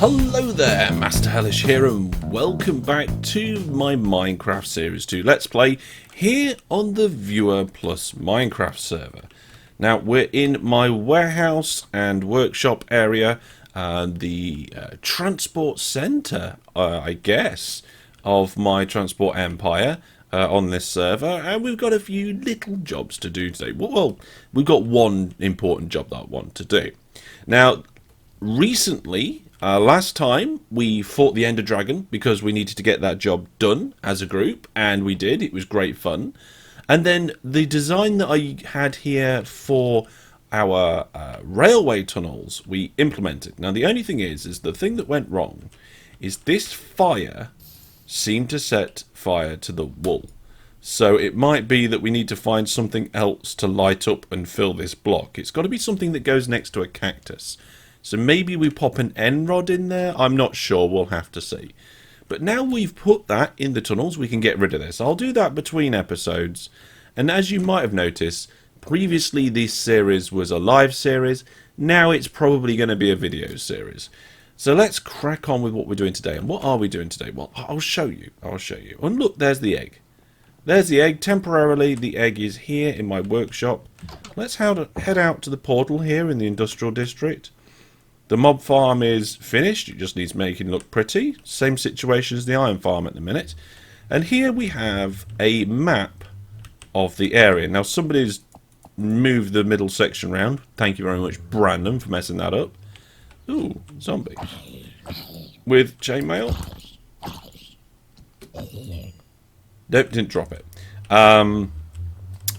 Hello there, Master Hellish here, and welcome back to my Minecraft Series 2 Let's Play here on the Viewer Plus Minecraft server. Now, we're in my warehouse and workshop area, the transport centre, I guess, of my transport empire on this server, and we've got a few little jobs to do today. Well, we've got one important job that I want to do. Now, recently, last time we fought the Ender Dragon because we needed to get that job done as a group, and we did. It was great fun. And then the design that I had here for our railway tunnels, we implemented. Now the only thing is the thing that went wrong is this fire seemed to set fire to the wool. So it might be that we need to find something else to light up and fill this block. It's got to be something that goes next to a cactus. So maybe we pop an end rod in there. I'm not sure. We'll have to see. But now we've put that in the tunnels, we can get rid of this. I'll do that between episodes. And as you might have noticed, previously this series was a live series. Now it's probably going to be a video series. So let's crack on with what we're doing today. And what are we doing today? Well, I'll show you. I'll show you. And look, there's the egg. There's the egg. Temporarily, the egg is here in my workshop. Let's head out to the portal here in the industrial district. The mob farm is finished, it just needs making look pretty. Same situation as the iron farm at the minute. And here we have a map of the area. Now somebody's moved the middle section round. Thank you very much, Brandon, for messing that up. Ooh, zombie. With chainmail. Nope, didn't drop it. And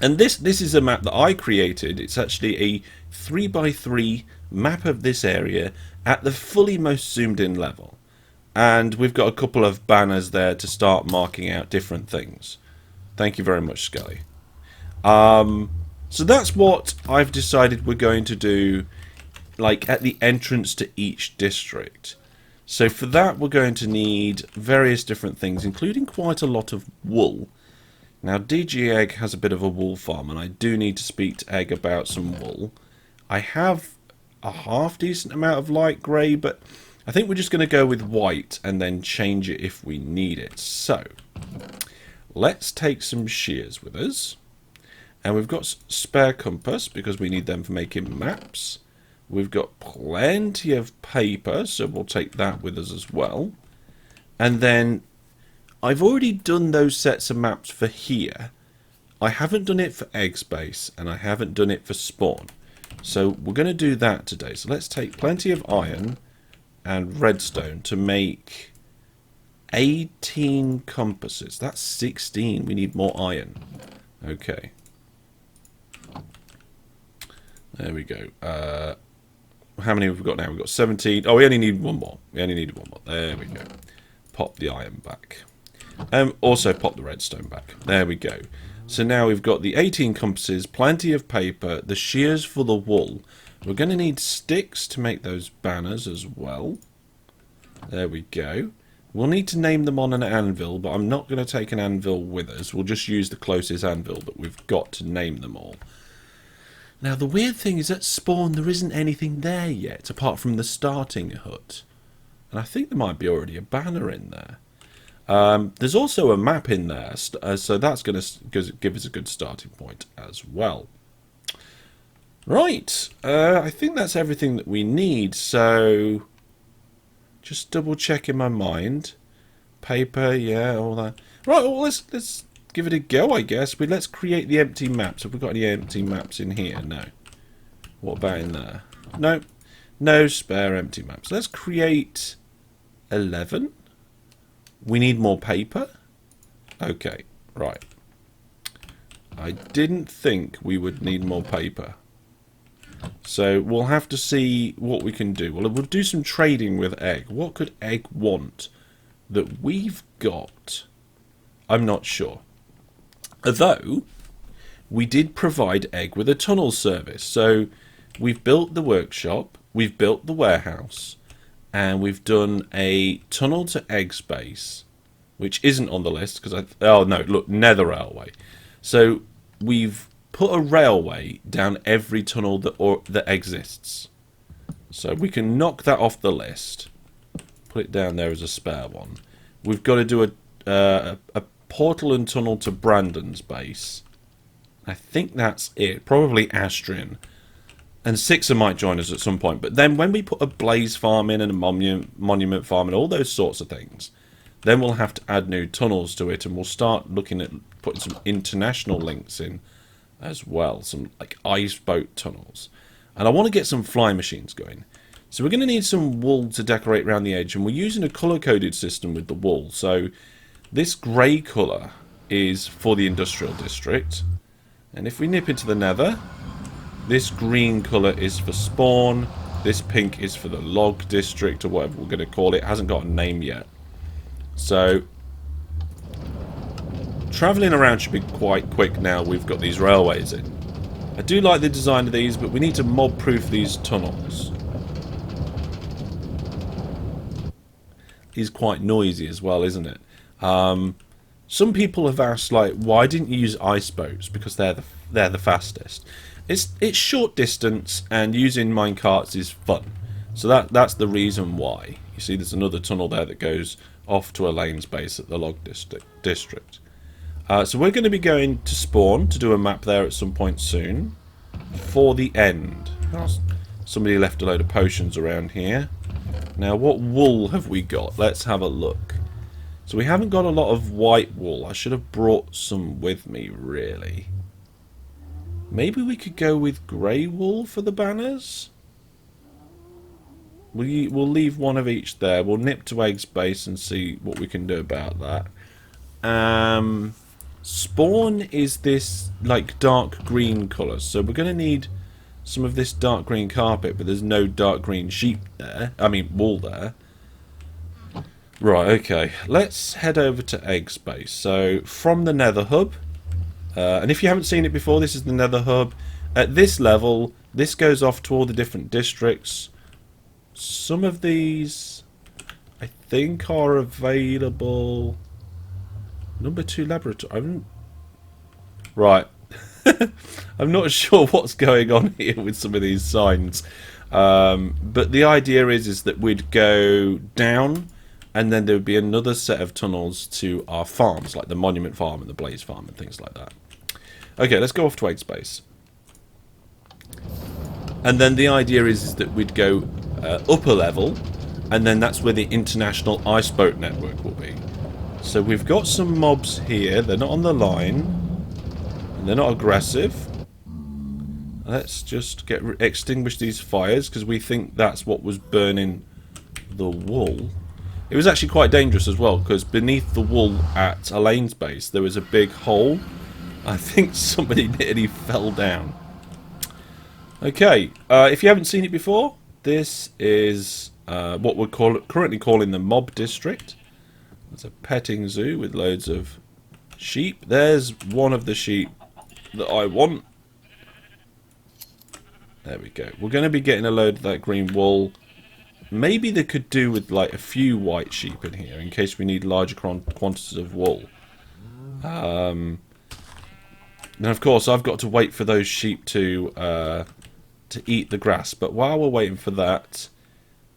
this is a map that I created. It's actually a 3x3 map of this area at the fully most zoomed in level, and we've got a couple of banners there to start marking out different things. Thank you very much, Scully. So that's what I've decided we're going to do, like at the entrance to each district. So for that we're going to need various different things, including quite a lot of wool. Now DG Egg has a bit of a wool farm, and I do need to speak to Egg about some wool. I have a half decent amount of light grey, but I think we're just going to go with white and then change it if we need it. So let's take some shears with us, and we've got spare compass because we need them for making maps. We've got plenty of paper, so we'll take that with us as well. And then I've already done those sets of maps for here. I haven't done it for egg space, and I haven't done it for spawn. So we're going to do that today. So let's take plenty of iron and redstone to make 18 compasses. That's 16. We need more iron. Okay. There we go. How many have we got now? We've got 17. Oh, we only need one more. We only need one more. There we go. Pop the iron back. Also pop the redstone back. There we go. So now we've got the 18 compasses, plenty of paper, the shears for the wool. We're going to need sticks to make those banners as well. There we go. We'll need to name them on an anvil, but I'm not going to take an anvil with us. We'll just use the closest anvil that we've got to name them all. Now the weird thing is at spawn there isn't anything there yet, apart from the starting hut. And I think there might be already a banner in there. There's also a map in there, so that's going to give us a good starting point as well. Right, I think that's everything that we need, so just double check in my mind. Paper, yeah, all that. Right, well, let's give it a go, I guess. Let's create the empty maps. Have we got any empty maps in here? No. What about in there? No, no spare empty maps. Let's create 11. We need more paper? Okay, right. I didn't think we would need more paper. So we'll have to see what we can do. Well, we'll do some trading with Egg. What could Egg want that we've got? I'm not sure. Although, we did provide Egg with a tunnel service. So we've built the workshop, we've built the warehouse, and we've done a tunnel to egg space, which isn't on the list because oh no, look, nether railway. So we've put a railway down every tunnel that exists. So we can knock that off the list. Put it down there as a spare one. We've got to do a portal and tunnel to Brandon's base. I think that's it. Probably Astrian. And Sixer might join us at some point. But then when we put a blaze farm in and a monument farm and all those sorts of things, then we'll have to add new tunnels to it, and we'll start looking at putting some international links in as well. Some like ice boat tunnels. And I want to get some fly machines going. So we're going to need some wool to decorate around the edge, and we're using a colour-coded system with the wool. So this grey colour is for the industrial district. And if we nip into the nether, this green colour is for spawn. This pink is for the log district, or whatever we're going to call it. It hasn't got a name yet. So travelling around should be quite quick now we've got these railways in. I do like the design of these, but we need to mob-proof these tunnels. Is quite noisy as well, isn't it? Some people have asked, like, why didn't you use ice boats? Because they're the fastest. It's short distance, and using minecarts is fun. So that's the reason why. You see, there's another tunnel there that goes off to Elaine's base at the log district. So we're going to be going to spawn to do a map there at some point soon. For the end. Somebody left a load of potions around here. Now, what wool have we got? Let's have a look. So we haven't got a lot of white wool. I should have brought some with me, really. Maybe we could go with grey wool for the banners? We'll leave one of each there. We'll nip to Egg's base and see what we can do about that. Spawn is this, like, dark green colour. So we're going to need some of this dark green carpet, but there's no dark green sheep there. I mean, wool there. Right, okay. Let's head over to Egg's base. So, from the Nether Hub. And if you haven't seen it before, this is the Nether Hub. At this level, this goes off to all the different districts. Some of these, I think, are available. Number 2 laboratory. Right. I'm not sure what's going on here with some of these signs. But the idea is that we'd go down, and then there would be another set of tunnels to our farms, like the Monument Farm and the Blaze Farm and things like that. Okay, let's go off to Egg Space. And then the idea is that we'd go upper level, and then that's where the international ice boat network will be. So we've got some mobs here. They're not on the line, and they're not aggressive. Let's just extinguish these fires, because we think that's what was burning the wool. It was actually quite dangerous as well, because beneath the wool at Elaine's base there was a big hole. I think somebody nearly fell down. Okay, if you haven't seen it before, this is what we're currently calling the Mob District. It's a petting zoo with loads of sheep. There's one of the sheep that I want. There we go. We're going to be getting a load of that green wool. Maybe they could do with like a few white sheep in here in case we need larger quantities of wool. Then of course I've got to wait for those sheep to eat the grass. But while we're waiting for that,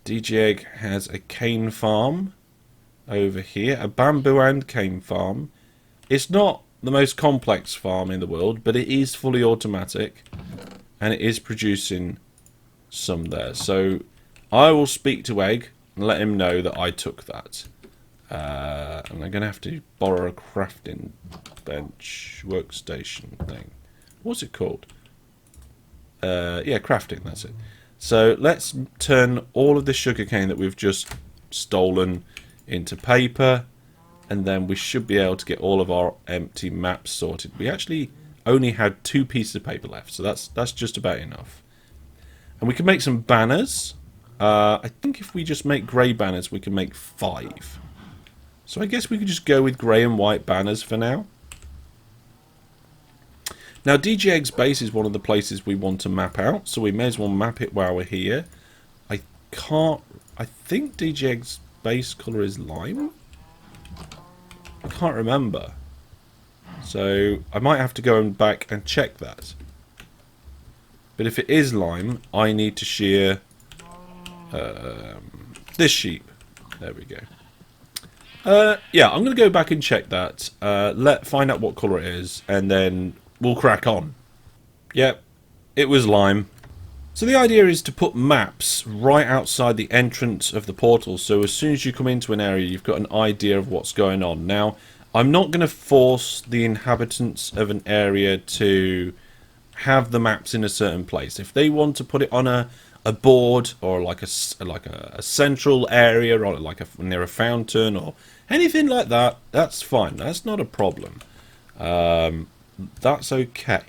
DJ Egg has a cane farm over here, a bamboo and cane farm. It's not the most complex farm in the world, but it is fully automatic, and it is producing some there. So I will speak to Egg and let him know that I took that. And I'm going to have to borrow a crafting bench workstation thing. What's it called? Yeah, crafting, that's it. So let's turn all of the sugarcane that we've just stolen into paper, and then we should be able to get all of our empty maps sorted. We actually only had 2 pieces of paper left, so that's just about enough. And we can make some banners. I think if we just make grey banners, we can make 5. So I guess we could just go with grey and white banners for now. Now, DJ Egg's base is one of the places we want to map out, so we may as well map it while we're here. I think DJ Egg's base colour is lime? I can't remember. So I might have to go back and check that. But if it is lime, I need to shear this sheep. There we go. Yeah, I'm going to go back and check that. Find out what colour it is, and then we'll crack on. Yep, it was lime. So the idea is to put maps right outside the entrance of the portal, so as soon as you come into an area, you've got an idea of what's going on. Now, I'm not going to force the inhabitants of an area to have the maps in a certain place. If they want to put it on a board, or like a central area, or like near a fountain or anything like that, that's fine. That's not a problem. That's okay.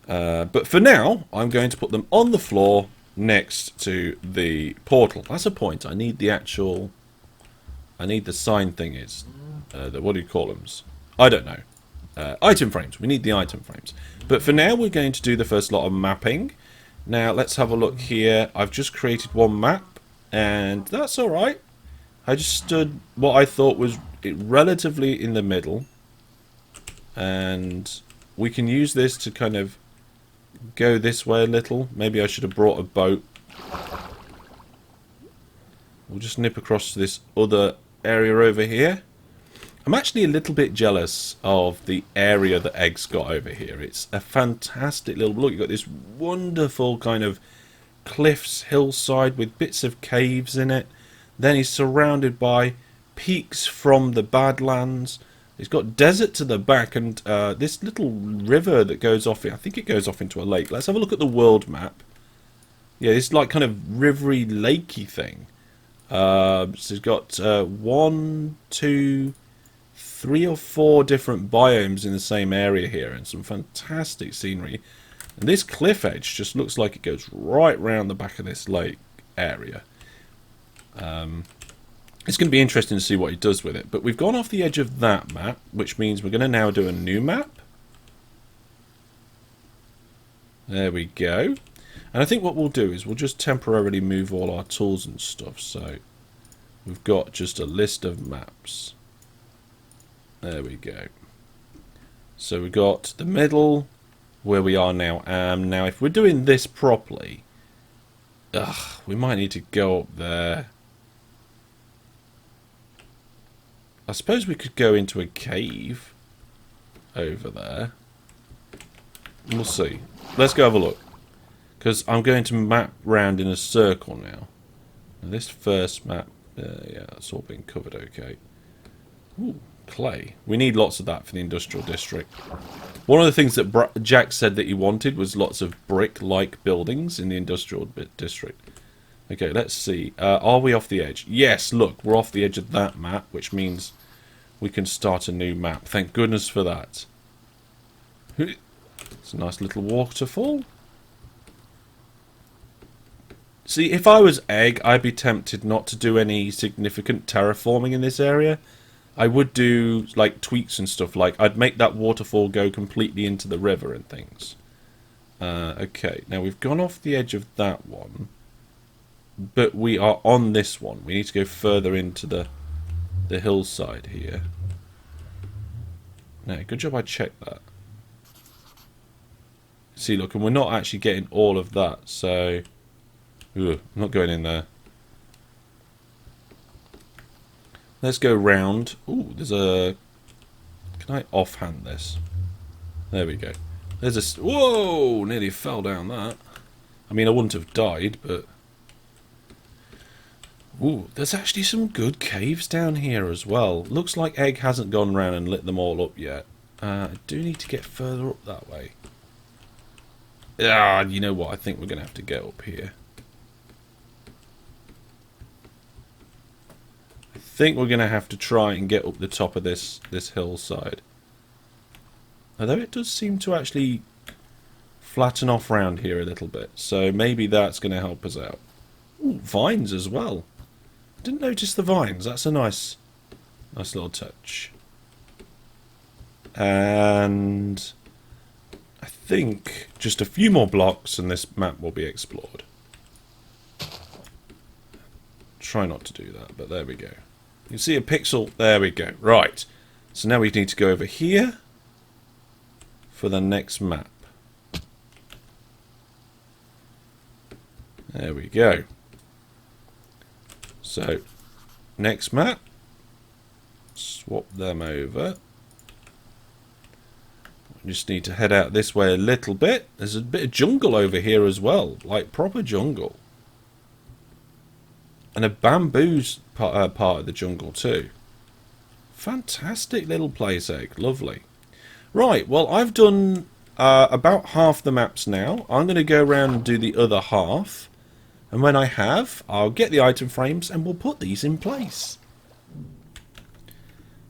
But for now, I'm going to put them on the floor next to the portal. That's a point. I need the actual... I need the sign thingies. What do you call them? I don't know. Item frames. We need the item frames. But for now, we're going to do the first lot of mapping. Now, let's have a look here. I've just created one map, and that's alright. I just stood what I thought was relatively in the middle. And we can use this to kind of go this way a little. Maybe I should have brought a boat. We'll just nip across to this other area over here. I'm actually a little bit jealous of the area that Egg's got over here. It's a fantastic little look. You've got this wonderful kind of cliffs, hillside with bits of caves in it. Then he's surrounded by peaks from the Badlands. He's got desert to the back, and this little river that goes off. I think it goes off into a lake. Let's have a look at the world map. Yeah, it's like kind of rivery, lakey thing. So he's got 1, 2, 3 or 4 different biomes in the same area here, and some fantastic scenery. And this cliff edge just looks like it goes right round the back of this lake area. It's going to be interesting to see what he does with it. But we've gone off the edge of that map, which means we're going to now do a new map. There we go. And I think what we'll do is we'll just temporarily move all our tools and stuff. So we've got just a list of maps. There we go. So we've got the middle, where we are now. Now, if we're doing this properly, we might need to go up there. I suppose we could go into a cave over there. We'll see. Let's go have a look. Because I'm going to map round in a circle now. And this first map, yeah, that's all been covered okay. Ooh, clay. We need lots of that for the industrial district. One of the things that Jack said that he wanted was lots of brick-like buildings in the industrial district. Okay, let's see. Are we off the edge? Yes, look, we're off the edge of that map, which means we can start a new map. Thank goodness for that. It's a nice little waterfall. See, if I was Egg, I'd be tempted not to do any significant terraforming in this area. I would do, like, tweaks and stuff. Like, I'd make that waterfall go completely into the river and things. Okay, now we've gone off the edge of that one. But we are on this one. We need to go further into the hillside here. Now, good job I checked that. See, look, and we're not actually getting all of that, so... I'm not going in there. Let's go round. Ooh, there's a... Can I offhand this? There we go. There's a... Whoa! Nearly fell down that. I mean, I wouldn't have died, but... Ooh, there's actually some good caves down here as well. Looks like Egg hasn't gone round and lit them all up yet. I do need to get further up that way. Ah, you know what? I think we're going to have to get up here. I think we're going to have to try and get up the top of this hillside. Although it does seem to actually flatten off round here a little bit. So maybe that's going to help us out. Ooh, vines as well. Didn't notice the vines. That's a nice little touch. And I think just a few more blocks and this map will be explored. Try not to do that, but there we go. You can see a pixel. There we go. Right. So now we need to go over here for the next map. There we go. So Next map. Swap them over. We just need to head out this way a little bit. There's a bit of jungle over here as well. Like proper jungle. And a bamboo's part of the jungle too. Fantastic little place, Egg. Lovely. Right, well, I've done about half the maps now. I'm going to go around and do the other half. And when I have, I'll get the item frames and we'll put these in place.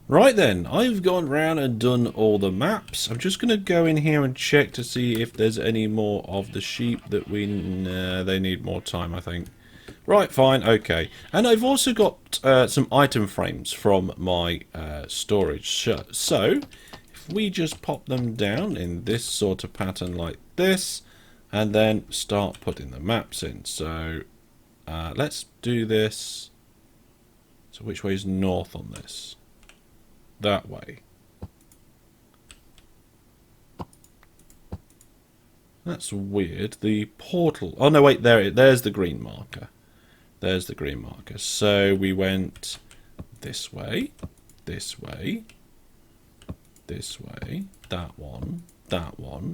Right then, I've gone round and done all the maps. I'm just going to go in here and check to see if there's any more of the sheep that we... Nah, they need more time, I think. Right, fine, okay. And I've also got some item frames from my storage. So, if we just pop them down in this sort of pattern like this, and then start putting the maps in. So, let's do this. So, which way is north on this? That way. That's weird. The portal... Oh, no, wait, there's the green marker. There's the green marker. So we went this way, this way, this way, that one,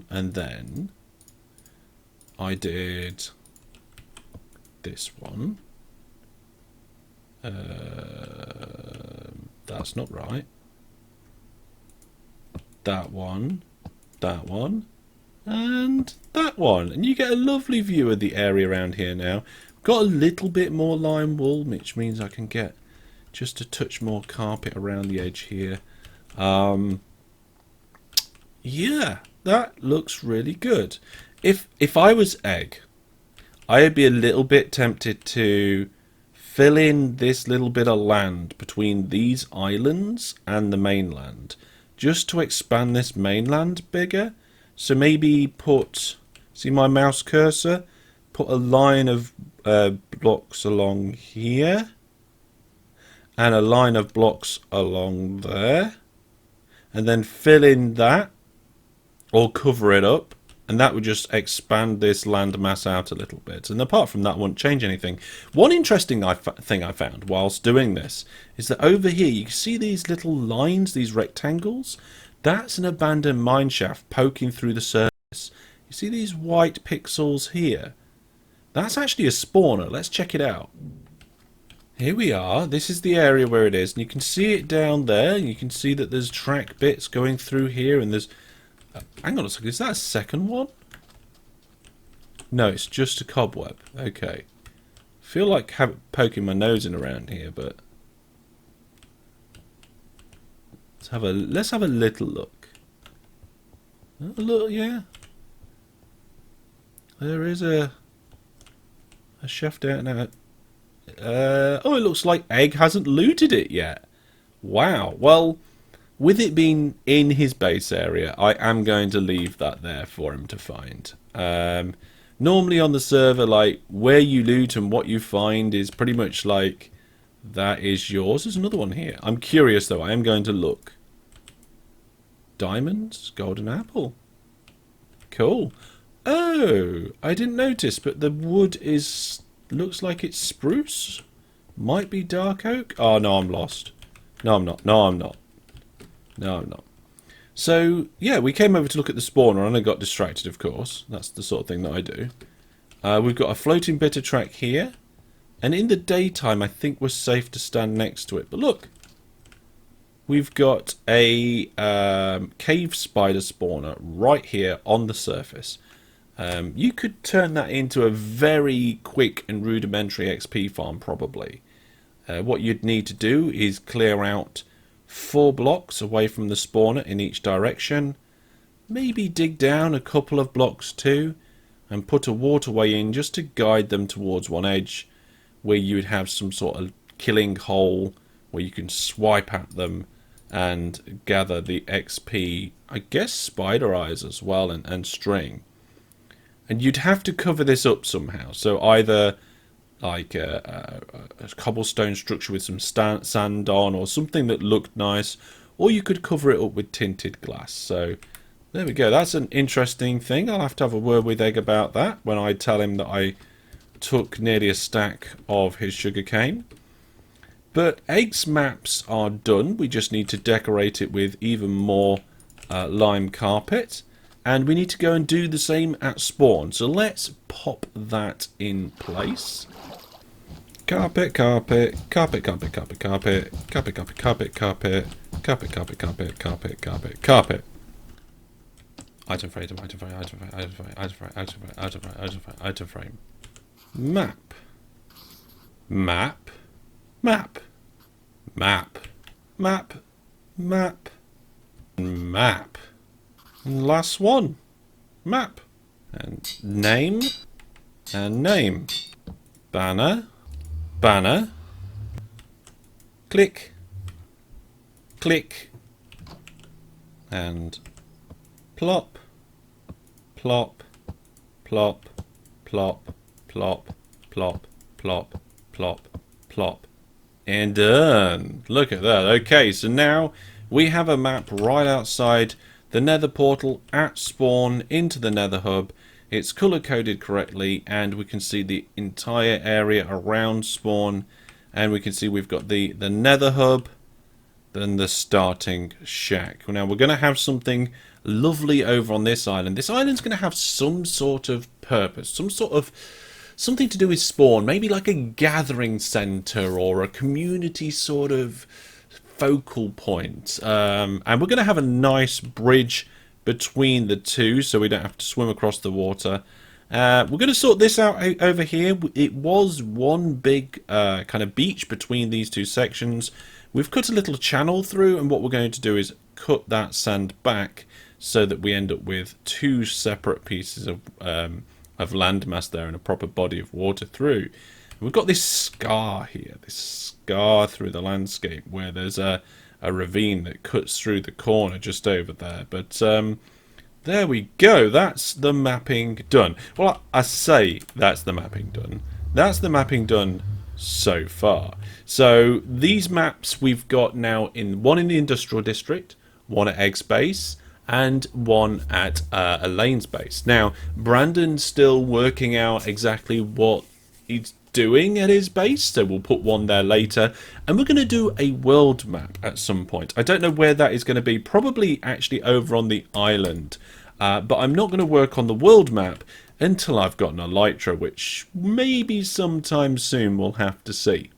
and then I did this one. That's not right. That one, and that one. And you get a lovely view of the area around here now. Got a little bit more lime wool, which means I can get just a touch more carpet around the edge here. Yeah, that looks really good. If I was Egg, I'd be a little bit tempted to fill in this little bit of land between these islands and the mainland, just to expand this mainland bigger. So maybe put, see my mouse cursor? Put a line of blocks along here and a line of blocks along there, and then fill in that or cover it up, and that would just expand this land mass out a little bit. And apart from that, won't change anything. One interesting thing I found whilst doing this is that over here you can see these little lines, these rectangles. That's an abandoned mine shaft poking through the surface. You see these white pixels here? That's actually a spawner. Let's check it out. Here we are. This is the area where it is. And you can see it down there. You can see that there's track bits going through here. And there's... hang on a second. Is that a second one? No, it's just a cobweb. Okay. I feel like poking my nose in around here, but... Let's have a little look. A little, yeah. There is a shaft out now. Oh, it looks like Egg hasn't looted it yet. Wow. Well, with it being in his base area, I am going to leave that there for him to find. Normally on the server, like, where you loot and what you find is pretty much like, that is yours. There's another one here. I'm curious, though. I am going to look. Diamonds, golden apple. Cool. Oh, I didn't notice, but the wood looks like it's spruce. Might be dark oak. Oh, no, I'm lost. No, I'm not. No, I'm not. No, I'm not. So, yeah, we came over to look at the spawner and I got distracted, of course. That's the sort of thing that I do. We've got a floating bit of track here. And in the daytime, I think we're safe to stand next to it. But look. We've got a cave spider spawner right here on the surface. You could turn that into a very quick and rudimentary XP farm, probably. What you'd need to do is clear out 4 blocks away from the spawner in each direction. Maybe dig down a couple of blocks too, and put a waterway in just to guide them towards one edge, where you would have some sort of killing hole where you can swipe at them and gather the XP, I guess spider eyes as well, and string. And you'd have to cover this up somehow. So either like a cobblestone structure with some sand on, or something that looked nice, or you could cover it up with tinted glass. So there we go. That's an interesting thing. I'll have to have a word with Egg about that when I tell him that I took nearly a stack of his sugarcane. But eggs maps are done. We just need to decorate it with even more lime carpet. And we need to go and do the same at spawn. So let's pop that in place. Carpet, carpet, carpet, carpet, carpet, carpet, carpet, carpet, carpet, carpet, carpet, carpet, carpet, carpet, carpet, carpet. Item frame, item frame, item frame, item frame, item frame, item frame, item frame, item frame, item frame. Map. Map. Map. Map. Map. Map. Map. And last one. Map. And name. And name. Banner. Banner. Click. Click. And plop. Plop. Plop. Plop. Plop. Plop. Plop. Plop. Plop. And done. Look at that. Okay, so now we have a map right outside the nether portal at spawn into the nether hub. It's color coded correctly, and we can see the entire area around spawn, and we can see we've got the nether hub, then the starting shack. Now we're going to have something lovely over on this island. This island's going to have some sort of purpose, something to do with spawn, maybe like a gathering center or a community sort of focal point. And we're going to have a nice bridge between the two so we don't have to swim across the water. We're going to sort this out over here. It was one big kind of beach between these two sections. We've cut a little channel through, and what we're going to do is cut that sand back so that we end up with two separate pieces of landmass there and a proper body of water through. And we've got this scar here, this scar through the landscape where there's a ravine that cuts through the corner just over there. But there we go. That's the mapping done. Well, I say that's the mapping done. That's the mapping done so far. So these maps we've got now one in the industrial district, one at Egg's base, and one at Elaine's base. Now, Brandon's still working out exactly what he's doing at his base, so we'll put one there later. And we're going to do a world map at some point. I don't know where that is going to be, probably actually over on the island. But I'm not going to work on the world map until I've gotten a Elytra, which maybe sometime soon we'll have to see.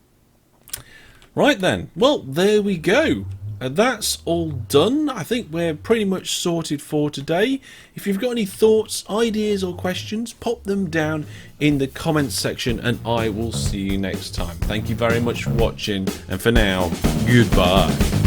Right then, well, there we go. That's all done. I think we're pretty much sorted for today. If you've got any thoughts, ideas or questions, pop them down in the comments section and I will see you next time. Thank you very much for watching, and for now, goodbye.